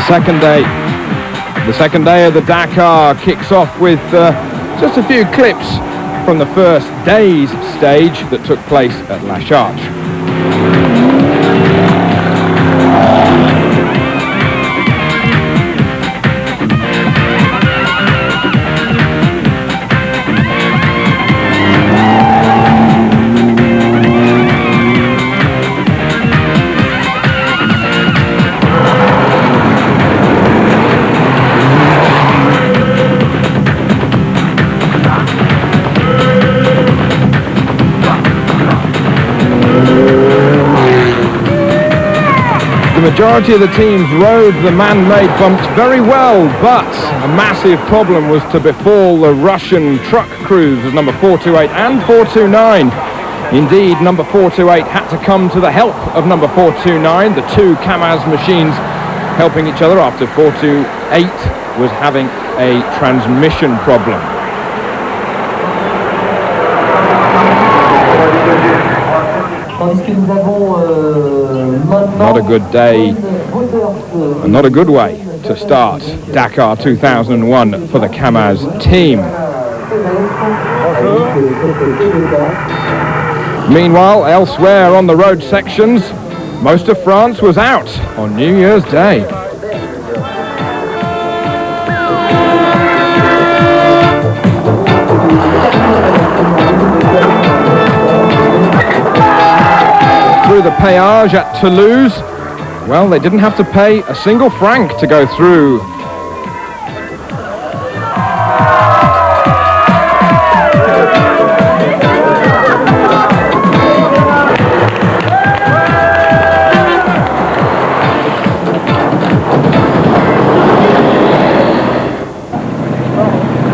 The second day of the Dakar kicks off with just a few clips from the first day's stage that took place at La Charge. The majority of the teams rode the man-made bumps very well, but a massive problem was to befall the Russian truck crews of number 428 and 429. Indeed, number 428 had to come to the help of number 429, the two Kamaz machines helping each other after 428 was having a transmission problem. Not a good day, and not a good way to start Dakar 2001 for the Kamaz team. Meanwhile, elsewhere on the road sections, most of France was out on New Year's Day. Through the péage at Toulouse, well, they didn't have to pay a single franc to go through.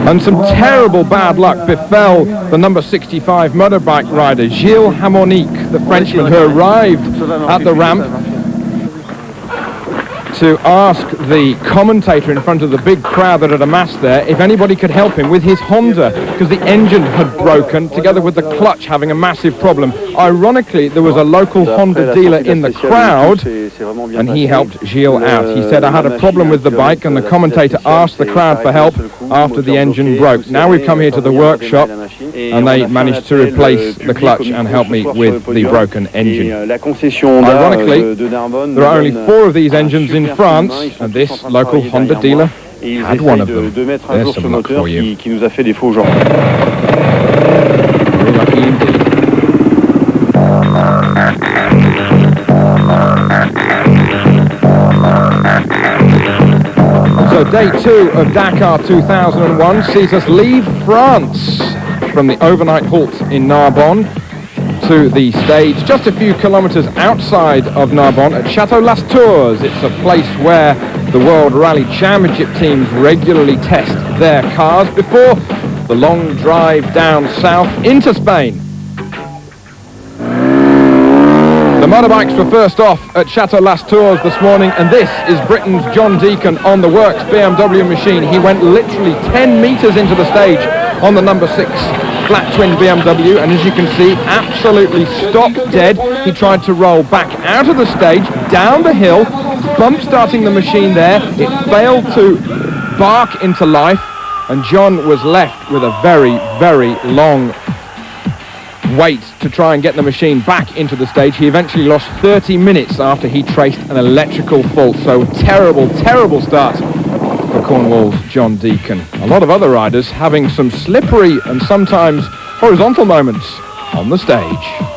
And some terrible bad luck befell the number 65 motorbike rider, Gilles Hamonique, the Frenchman who arrived at the ramp to ask the commentator in front of the big crowd that had amassed there if anybody could help him with his Honda, because the engine had broken, together with the clutch having a massive problem. Ironically, there was a local Honda dealer in the crowd, and he helped Gilles out. He said, I had a problem with the bike, and the commentator asked the crowd for help after the engine broke. Now we've come here to the workshop, and they managed to replace the clutch and help me with the broken engine. Ironically, there are only 4 of these engines in France, and this local Honda dealer had one of them. There's some luck for you. Very lucky indeed. So day 2 of Dakar 2001 sees us leave France from the overnight halt in Narbonne to the stage just a few kilometers outside of Narbonne at Château Les Tours. It's a place where the World Rally Championship teams regularly test their cars before the long drive down south into Spain. The motorbikes were first off at Château Les Tours this morning, and this is Britain's John Deacon on the Works BMW machine. He went literally 10 meters into the stage on the number 6 flat twin BMW, and as you can see, absolutely stopped dead. He tried to roll back out of the stage, down the hill, bump starting the machine there. It failed to bark into life, and John was left with a very, very long wait to try and get the machine back into the stage. He eventually lost 30 minutes after he traced an electrical fault. So terrible, terrible start for Cornwall's John Deacon. A lot of other riders having some slippery and sometimes horizontal moments on the stage.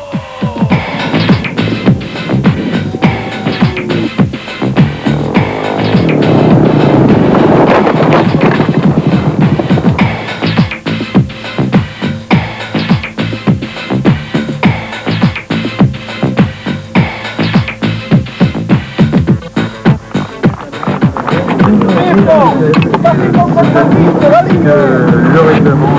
Le règlement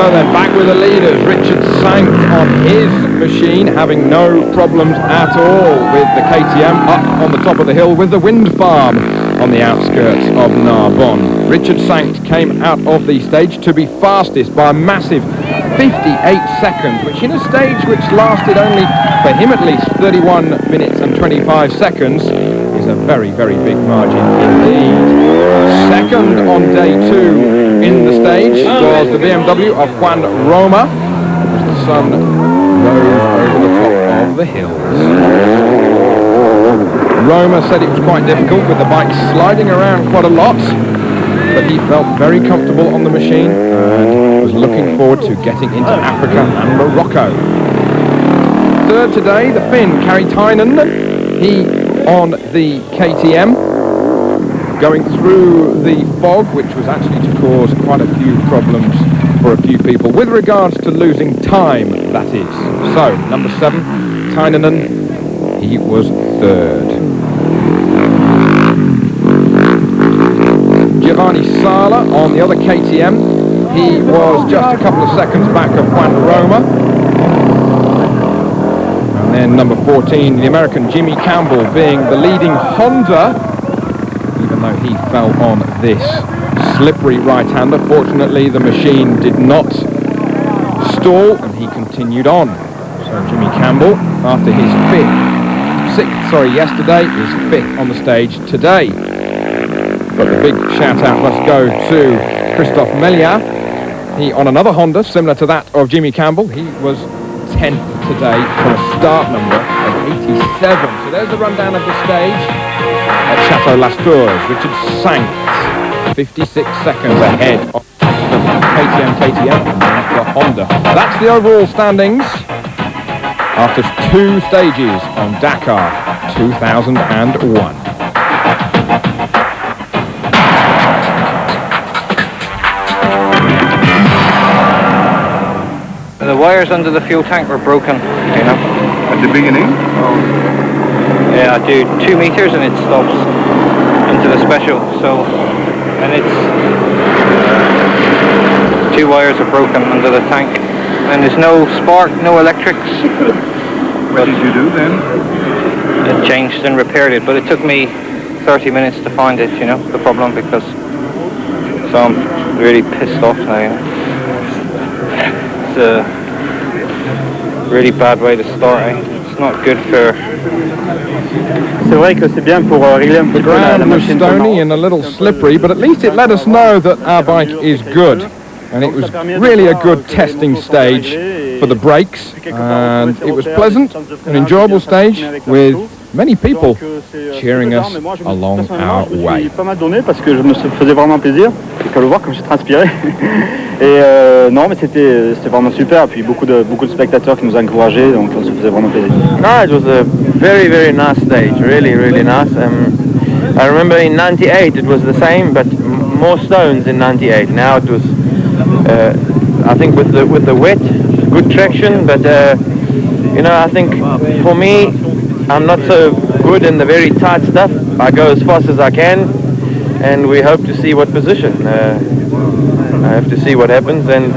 So then back with the leaders. Richard sank on his machine, having no problems at all with the KTM up on the top of the hill with the wind farm. on the outskirts of Narbonne. Richard Sankt came out of the stage to be fastest by a massive 58 seconds, which in a stage which lasted only, for him at least, 31 minutes and 25 seconds, is a very, very big margin indeed. Second on day 2 in the stage was the BMW of Juan Roma, as the sun rose over the top of the hills. Roma said it was quite difficult with the bike sliding around quite a lot, but he felt very comfortable on the machine and was looking forward to getting into Africa and Morocco. Third today, the Finn, Kari Tainen, he on the KTM, going through the fog, which was actually to cause quite a few problems for a few people, with regards to losing time, that is. So, number 7, Tainen, he was third. Giovanni Sala on the other KTM, he was just a couple of seconds back of Juan Roma. And then number 14, the American Jimmy Campbell, being the leading Honda, even though he fell on this slippery right-hander. Fortunately, the machine did not stall and he continued on. So Jimmy Campbell, after his yesterday, is 5th on the stage today. But the big shout-out must go to Christophe Méliat. He on another Honda, similar to that of Jimmy Campbell. He was 10th today for a start number of 87. So there's the rundown of the stage at Chateau Las Tours. Richard Sankt, 56 seconds ahead of KTM and the Honda. That's the overall standings after 2 stages on Dakar 2001. The wires under the fuel tank were broken, you know. At the beginning? Yeah, I do 2 meters and it stops into the special, so, and it's, 2 wires are broken under the tank, and there's no spark, no electrics. What did you do then? It changed and repaired it, but it took me 30 minutes to find it, you know, the problem, because, so I'm really pissed off now, you know. It's a really bad way to start, eh? It's not good for... C'est vrai que c'est bien pour régler un peu the ground was stony and a little slippery, but at least it let us know that our bike is good. And it was really a good testing stage for the brakes, and it was pleasant, an enjoyable stage with many people cheering us along our way. Pas mal donné parce que je me faisais vraiment plaisir. Et qu'à le voir comme j'ai transpiré. Et non, mais c'était vraiment super. Puis beaucoup de spectateurs qui nous encourageaient, donc on se faisait vraiment plaisir. No, it was a very, very nice stage. Really, really nice. I remember in '98 it was the same, but more stones in '98. Now it was, I think, with the wet, good traction. But you know, I think for me, I'm not so good in the very tight stuff. I go as fast as I can, and we hope to see what position. I have to see what happens, and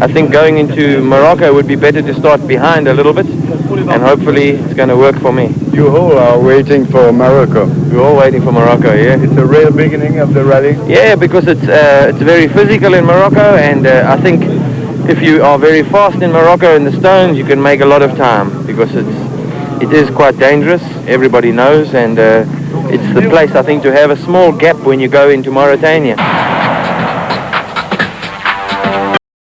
I think going into Morocco would be better to start behind a little bit, and hopefully it's going to work for me. You all are waiting for Morocco. We're all waiting for Morocco, yeah. It's a real beginning of the rally. Yeah, because it's very physical in Morocco, and I think if you are very fast in Morocco in the stones, you can make a lot of time, because it is quite dangerous, everybody knows, and it's the place, I think, to have a small gap when you go into Mauritania.